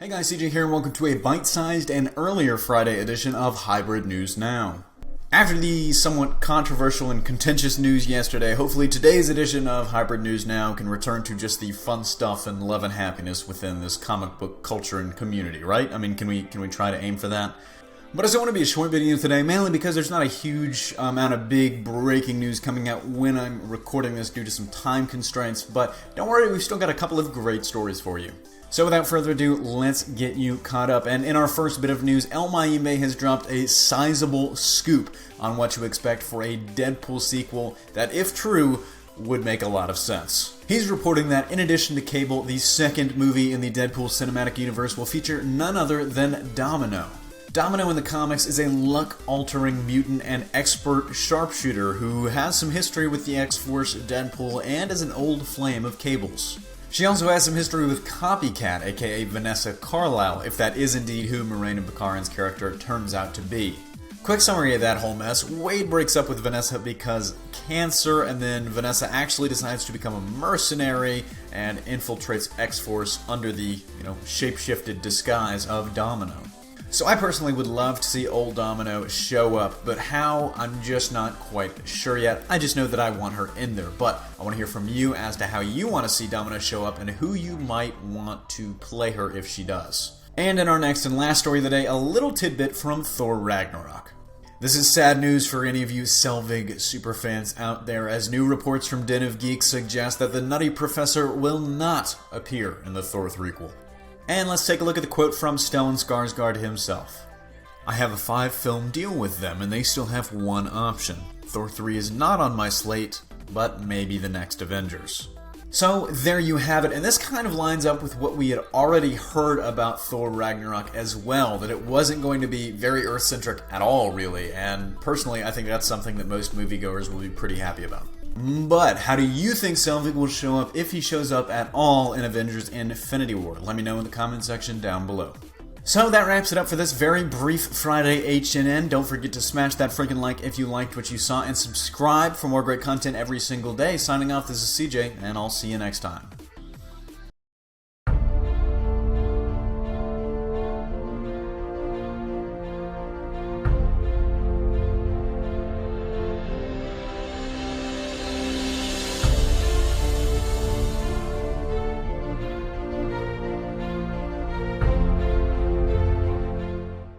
Hey guys, CJ here and welcome to a bite-sized and earlier Friday edition of Hybrid News Now. After the somewhat controversial and contentious news yesterday, hopefully today's edition of Hybrid News Now can return to just the fun stuff and love and happiness within this comic book culture and community, right? I mean, can we try to aim for that? But I still want to be a short video today, mainly because there's not a huge amount of big breaking news coming out when I'm recording this due to some time constraints, but don't worry, we've still got a couple of great stories for you. So without further ado, let's get you caught up. And in our first bit of news, El Mayimbe has dropped a sizable scoop on what to expect for a Deadpool sequel that, if true, would make a lot of sense. He's reporting that in addition to Cable, the second movie in the Deadpool cinematic universe will feature none other than Domino. Domino in the comics is a luck-altering mutant and expert sharpshooter who has some history with the X-Force, Deadpool, and is an old flame of Cable's. She also has some history with Copycat, aka Vanessa Carlyle, if that is indeed who Morena Baccarin's character turns out to be. Quick summary of that whole mess: Wade breaks up with Vanessa because cancer, and then Vanessa actually decides to become a mercenary and infiltrates X-Force under the, shape-shifted disguise of Domino. So I personally would love to see old Domino show up, but how, I'm just not quite sure yet. I just know that I want her in there, but I want to hear from you as to how you want to see Domino show up and who you might want to play her if she does. And in our next and last story of the day, a little tidbit from Thor Ragnarok. This is sad news for any of you Selvig superfans out there, as new reports from Den of Geeks suggest that the Nutty Professor will not appear in the Thor threequel. And let's take a look at the quote from Stellan Skarsgård himself. "I have a 5-film deal with them, and they still have one option. Thor 3 is not on my slate, but maybe the next Avengers." So there you have it, and this kind of lines up with what we had already heard about Thor Ragnarok as well, that it wasn't going to be very Earth-centric at all, really, and personally I think that's something that most moviegoers will be pretty happy about. But how do you think Selvig will show up, if he shows up at all, in Avengers Infinity War? Let me know in the comment section down below. So that wraps it up for this very brief Friday HNN. Don't forget to smash that freaking like if you liked what you saw, and subscribe for more great content every single day. Signing off, this is CJ, and I'll see you next time.